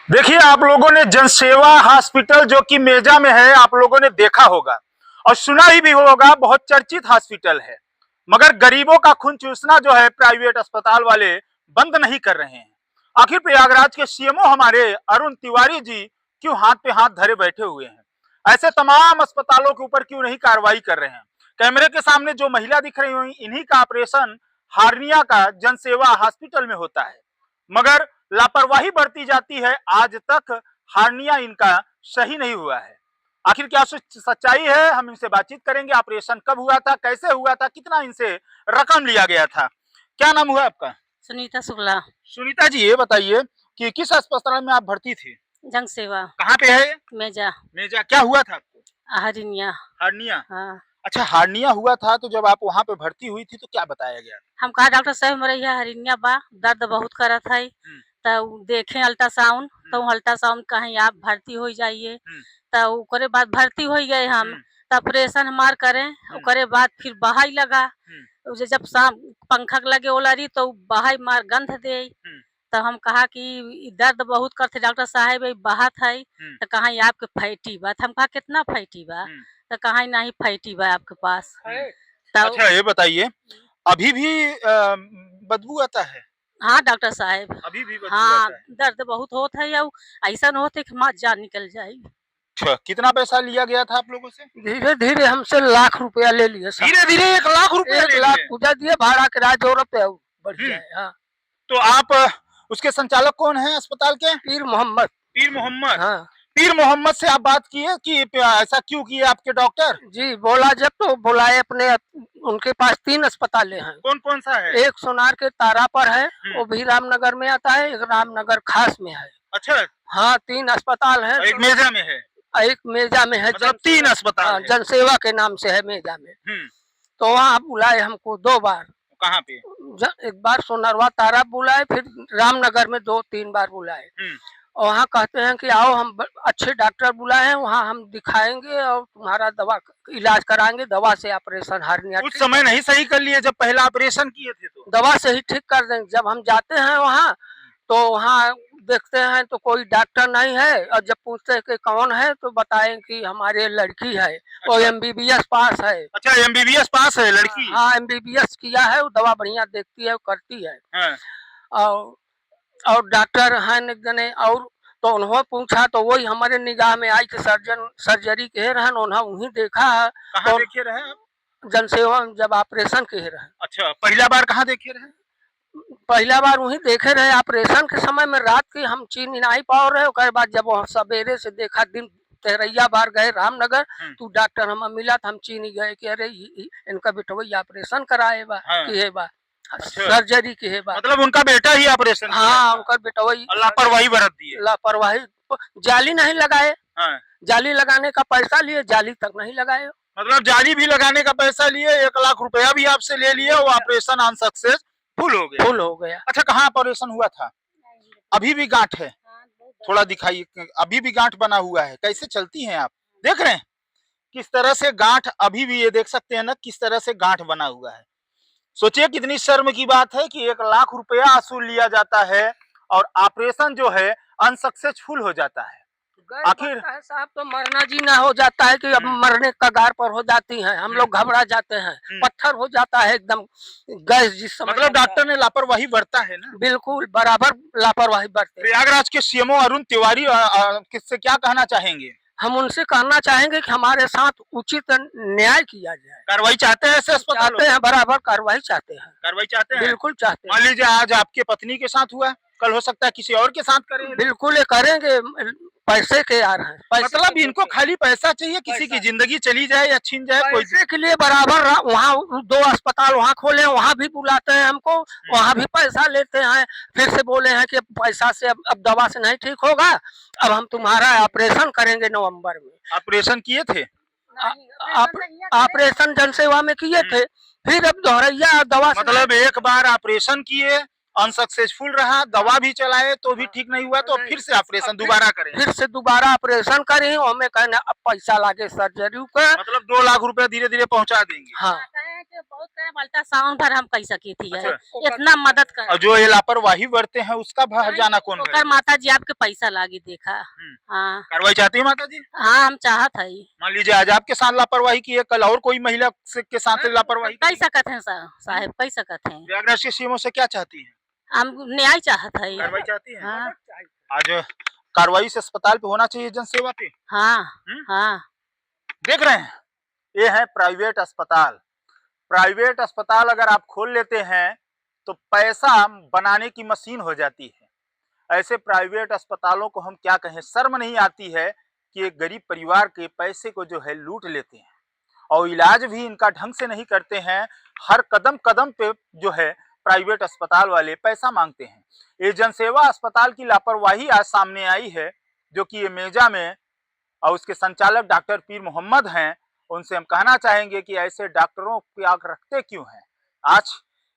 देखिए, आप लोगों ने जनसेवा हॉस्पिटल जो कि मेजा में है, आप लोगों ने देखा होगा और सुना ही भी होगा, बहुत चर्चित हॉस्पिटल है। मगर गरीबों का खून चूसना जो है प्राइवेट अस्पताल वाले बंद नहीं कर रहे हैं। आखिर प्रयागराज के सीएमओ हमारे अरुण तिवारी जी क्यों हाथ पे हाथ धरे बैठे हुए हैं? ऐसे तमाम अस्पतालों के ऊपर क्यों नहीं कार्रवाई कर रहे हैं? कैमरे के सामने जो महिला दिख रही हुई, इन्हीं का ऑपरेशन हार्निया का जनसेवा हॉस्पिटल में होता है, मगर लापरवाही बरती जाती है। आज तक हार्निया इनका सही नहीं हुआ है। आखिर क्या सच्चाई है? हम इनसे बातचीत करेंगे। ऑपरेशन कब हुआ था, कैसे हुआ था, कितना इनसे रकम लिया गया था? क्या नाम हुआ आपका? सुनीता शुक्ला। सुनीता जी, ये बताइए कि किस अस्पताल में आप भर्ती थी? जन सेवा। कहाँ पे है? मेजा। मेजा। क्या हुआ था आपको? हरिनिया। हार्निया। हाँ। अच्छा, हार्निया हुआ था, तो जब आप वहाँ पे भर्ती हुई थी तो क्या बताया गया? हम कहा डॉक्टर साहब मरैया हरिनिया बा दर्द बहुत करत है, तो देखे अल्ट्रासाउंड, तो अल्ट्रासाउंड कहीं आप भर्ती हो जाइए, तो ओकरे बाद भर्ती हो गए हम। तो ऑपरेशन हमार करें, ओकरे बाद फिर बहाई लगा। जब शाम पंखा लगे ओला रही तो बहाई मार गंध दे। तो हम कहा कि दर्द बहुत करते डॉक्टर साहब, बहात है तो कहा आपके फैटी बा। हम कहा कितना फैटी बा? तो कहा नहीं फैटी बा आपके पास। तो अच्छा, ये बताइए, अभी भी बदबू आता है? हाँ डॉक्टर साहब। अभी भी बदबू हाँ, आता है? दर्द बहुत होता है, ऐसा न होते कि माँ जान निकल जाएगी। अच्छा, कितना पैसा लिया गया था आप लोगों से? धीरे धीरे हमसे लाख रुपया ले लिए सर। धीरे धीरे 1 लाख रुपया ले 1 लाख लिए? पूजा दिए, भाड़ा किराया जो रुपया बढ़ जाए। हाँ। तो आप उसके संचालक कौन हैं अस्पताल के? पीर मोहम्मद। पीर मोहम्मद। हाँ पीर मोहम्मद से आप बात किए कि ऐसा क्यों किए आपके डॉक्टर? जी, बोला जब तो बुलाए अपने। उनके पास 3 अस्पतालें हैं। कौन कौन सा है? एक सोनार के तारा पर है, वो भी रामनगर में आता है, एक रामनगर खास में है। अच्छा। हाँ, 3 अस्पताल है। एक मेजा में है? एक मेजा में है। मतलब 3 अस्पताल है। जनसेवा के नाम से है मेजा में। तो वहाँ बुलाए हमको 2 बार। कहाँ पे? एक बार सोनरवा तारा बुलाए, फिर रामनगर में 2-3 बार बुलाए। और वहाँ कहते हैं कि आओ, हम अच्छे डॉक्टर बुलाए हैं, वहाँ हम दिखाएंगे और तुम्हारा दवा इलाज कराएंगे, दवा से ऑपरेशन हार्निया। उस समय नहीं सही कर लिए जब पहला ऑपरेशन किए थे? तो दवा से ही ठीक कर देंगे। जब हम जाते हैं वहाँ, तो वहाँ देखते हैं तो कोई डॉक्टर नहीं है, और जब पूछते हैं कि कौन है तो बताएं कि हमारे लड़की है। अच्छा। वो MBBS पास है। अच्छा, MBBS पास है लड़की? हाँ, MBBS किया है, वो दवा बढ़िया देखती है, करती है। हाँ। और डॉक्टर हैं एक जने, और तो उन्होंने पूछा तो वही हमारे निगाह में आई कि सर्जरी के रहन, उन्हें वहीं देखा है। कहाँ तो देखे रहे आप? जनसेवा जब ऑपरेशन के रहन। अच्छा, पहला बार कहाँ देखे रहे? पहला बार वहीं देखे रहे ऑपरेशन के समय में। रात की हम चीन नहीं पा रहे। उसके बाद जब वहाँ सवेरे से देखा, दिन तेरैया बार गए रामनगर, तो डॉक्टर हमें मिला था, हम चीनी गए कि अरे इनका बेटवा ऑपरेशन कराए बा कि है बा, सर्जरी की है बा। मतलब उनका बेटा ही ऑपरेशन? हाँ, उनका बेटवा लापरवाही बरत दी है। लापरवाही। जाली नहीं लगाए। हाँ। जाली लगाने का पैसा लिए, जाली तक नहीं लगाए। मतलब जाली भी लगाने का पैसा लिए, 1 लाख रुपया भी आपसे ले लिए, वो ऑपरेशन अनसक्सेस फुल हो गया। फुल हो गया। अच्छा, कहाँ ऑपरेशन हुआ था? अभी भी गांठ है? थोड़ा दिखाइए। अभी भी गांठ बना हुआ है। कैसे चलती हैं आप? देख रहे हैं किस तरह से गांठ अभी भी, ये देख सकते हैं ना किस तरह से गांठ बना हुआ है। सोचिए कितनी शर्म की बात है कि 1 लाख रुपया वसूल लिया जाता है और ऑपरेशन जो है अनसक्सेसफुल हो जाता है। आखिर साहब तो मरना जीना हो जाता है कि अब मरने कगार पर हो जाती हैं, हम लोग घबरा जाते हैं, पत्थर हो जाता है एकदम गैस जिस समय। मतलब डॉक्टर ने लापरवाही बरता है ना? बिल्कुल बराबर लापरवाही बरते। प्रयागराज के सीएमओ अरुण तिवारी किससे क्या कहना चाहेंगे? हम उनसे कहना चाहेंगे कि हमारे साथ उचित न्याय किया जाए। कार्रवाई चाहते हैं ऐसे अस्पतालों? चाहते हैं, बराबर कार्रवाई चाहते हैं। कार्रवाई चाहते हैं? बिल्कुल चाहते हैं। मान लीजिए आज आपके पत्नी के साथ हुआ, कल हो सकता है किसी और के साथ करें। बिल्कुल ये करेंगे, पैसे के आ रहे हैं। मतलब इनको खाली पैसा चाहिए, किसी की जिंदगी चली जाए या छीन जाए, कोई पैसे के लिए बराबर वहाँ 2 अस्पताल वहाँ खोले, वहाँ भी बुलाते हैं हमको, वहाँ भी पैसा लेते हैं। फिर से बोले हैं कि पैसा से अब दवा से नहीं ठीक होगा, अब हम तुम्हारा ऑपरेशन करेंगे नवंबर में। ऑपरेशन किए थे? ऑपरेशन जनसेवा में किए थे, फिर अब दोहरैया दवा। मतलब एक बार ऑपरेशन किए अनसक्सेसफुल रहा, दवा भी चलाए तो भी ठीक नहीं हुआ, तो फिर से ऑपरेशन दोबारा करें। फिर से दोबारा ऑपरेशन करी, हमें कहना अब पैसा लागे सर्जरी का, मतलब 2 लाख रुपए धीरे धीरे पहुंचा देंगे। हाँ बहुत अल्ट्रासाउंड भर हम कही सकी थी अच्छा। इतना मदद कर। और जो ये लापरवाही बरते हैं उसका भर जाना कौन ओकर करे? माता जी आपके पैसा लागी देखा। हाँ कार्रवाई चाहती है माता जी? हाँ हम चाहत है। मान लीजिए आज आपके साथ लापरवाही की है, कल और कोई महिला के साथ लापरवाही कह की। सकत है साहब, कह सकत है। प्रयागराज के सीएमओ से क्या चाहती है? हम न्याय चाहत है। कार्रवाई चाहती है? हाँ आज कार्रवाई से अस्पताल पे होना चाहिए जनसेवा पे। हाँ हम्म? हाँ देख रहे हैं, ये है प्राइवेट अस्पताल। प्राइवेट अस्पताल अगर आप खोल लेते हैं तो पैसा बनाने की मशीन हो जाती है। ऐसे प्राइवेट अस्पतालों को हम क्या कहें, शर्म नहीं आती है कि एक गरीब परिवार के पैसे को जो है लूट लेते हैं और इलाज भी इनका ढंग से नहीं करते हैं। हर कदम कदम पे जो है प्राइवेट अस्पताल वाले पैसा मांगते हैं। ये जनसेवा अस्पताल की लापरवाही आज सामने आई है, जो कि ये मेजा में और उसके संचालक डॉक्टर पीर मोहम्मद हैं। उनसे हम कहना चाहेंगे कि ऐसे डॉक्टरों की आंख रखते क्यों हैं? आज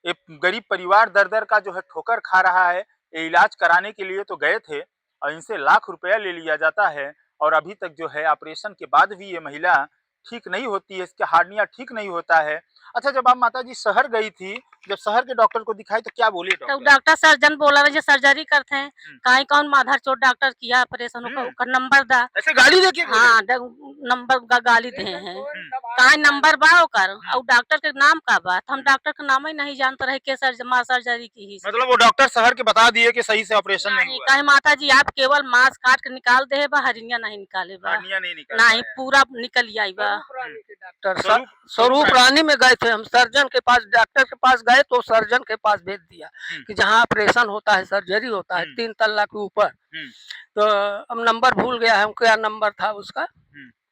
एक गरीब परिवार दर दर का जो है ठोकर खा रहा है। ये इलाज कराने के लिए तो गए थे और इनसे लाख रुपया ले लिया जाता है और अभी तक जो है ऑपरेशन के बाद भी ये महिला ठीक नहीं होती है, इसके हार्निया ठीक नहीं होता है। अच्छा, जब आप माता जी शहर गई थी, जब शहर के डॉक्टर को दिखाई तो क्या बोले तो डॉक्टर? डॉक्टर सर्जन बोला जे सर्जरी करते हैं। काहे कौन माधर चोट डॉक्टर किया ऑपरेशन, ओकर नंबर दा। ऐसे गाली देके बोले? हाँ नंबर गाली दे हैं। काहे नंबर बा ओकर और डॉक्टर के नाम का बात, हम डॉक्टर का नाम ही नहीं जानते रहे के सर्जरी की ही। मतलब वो डॉक्टर शहर के बता दिए कि सही से ऑपरेशन नहीं हुआ, काहे माता जी आप केवल मांस काट के निकाल दे बा, हरिनिया नहीं निकाले बा। हार्निया नहीं निकल नहीं पूरा निकल आई बा। डॉक्टर स्वरूप रानी में गए थे हम, सर्जन के पास, डॉक्टर के पास गए तो सर्जन के पास भेज दिया कि जहाँ ऑपरेशन होता है, सर्जरी होता है 3 तल्ला के ऊपर। तो अब नंबर भूल गया है, क्या नंबर था उसका।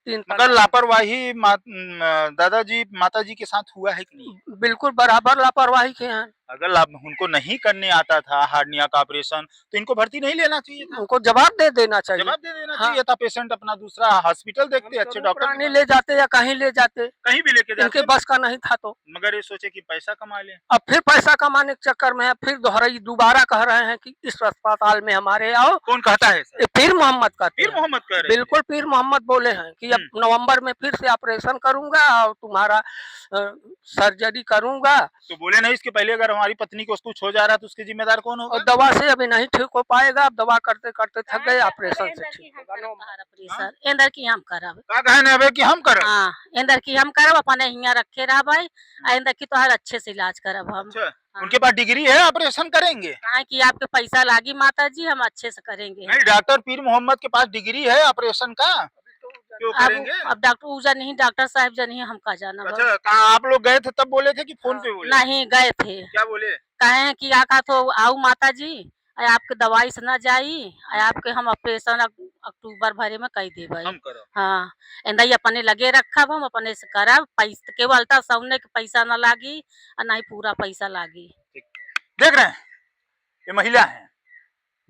3 मगर लापरवाही दादाजी माता जी के साथ हुआ है कि नहीं? बिल्कुल बराबर लापरवाही के हैं। अगर उनको नहीं करने आता था हार्निया का ऑपरेशन तो इनको भर्ती नहीं लेना चाहिए था, उनको जवाब दे देना चाहिए। जवाब दे देना हाँ। चाहिए था। पेशेंट अपना दूसरा हॉस्पिटल देखते, अच्छे डॉक्टर पुरानी ले जाते या कहीं ले जाते, कहीं भी लेके इनके जाते, बस का नहीं था। तो मगर ये सोचे कि पैसा कमा ले। अब फिर पैसा कमाने के चक्कर में है, फिर दोबारा कह रहे हैं कि इस अस्पताल में हमारे आओ। कौन कहता है सर? ये पीर मोहम्मद का, पीर मोहम्मद कह रहे हैं। बिल्कुल पीर मोहम्मद बोले हैं कि अब नवंबर में फिर से ऑपरेशन करूंगा और तुम्हारा सर्जरी करूंगा। तो बोले नहीं इसके पहले अगर हमारी पत्नी को कुछ हो जा रहा है तो उसके जिम्मेदार कौन होगा? और दवा से अभी नहीं ठीक हो पाएगा, अब दवा करते करते थक गए, ऑपरेशन से ठीक होगा। ऑपरेशन इंदर की हम करब। का कहने हवे कि हम करब? हाँ इंदर की हम करब, अपने हियां रखे रह भाई। इंदर की तो हर अच्छे से इलाज करब हम। अच्छा, उनके पास डिग्री है, ऑपरेशन करेंगे? काहे कि आपके पैसा लागी माता जी, हम अच्छे से करेंगे। नहीं, डॉक्टर पीर मोहम्मद के पास डिग्री है ऑपरेशन का, क्यों करेंगे? अब डॉक्टर उजा नहीं, डॉक्टर साहब जनी हमका जाना। अच्छा, कहाँ आप लोग गए थे तब बोले थे कि फोन पे बोले? नहीं गए थे, क्या बोले? कहे कि आका तो आओ माता जी, आपके दवाई से न जाई, आपके हम ऑपरेशन अक्टूबर भरे में कही देबे। हम करब। हाँ इंदई अपने लगे रखब, हम अपने से करब। पैसा केवल अल्ट्रासाउंड के पैसा न लागी और नहीं पूरा पैसा लागी। देख रहे हैं, ये महिला है।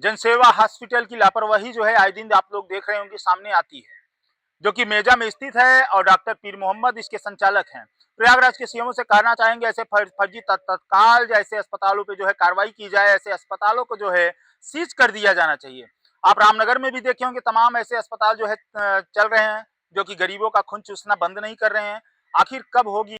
जनसेवा हॉस्पिटल की लापरवाही जो है आए दिन आप लोग देख रहे होंगे सामने आती है, जो कि मेजा में स्थित है और डॉक्टर पीर मोहम्मद इसके संचालक हैं। प्रयागराज के सीएमओ से कहना चाहेंगे ऐसे फर्जी तत्काल जैसे अस्पतालों पे जो है कार्रवाई की जाए, ऐसे अस्पतालों को जो है सीज कर दिया जाना चाहिए। आप रामनगर में भी देखे होंगे तमाम ऐसे अस्पताल जो है चल रहे हैं, जो कि गरीबों का खून चूसना बंद नहीं कर रहे हैं। आखिर कब होगी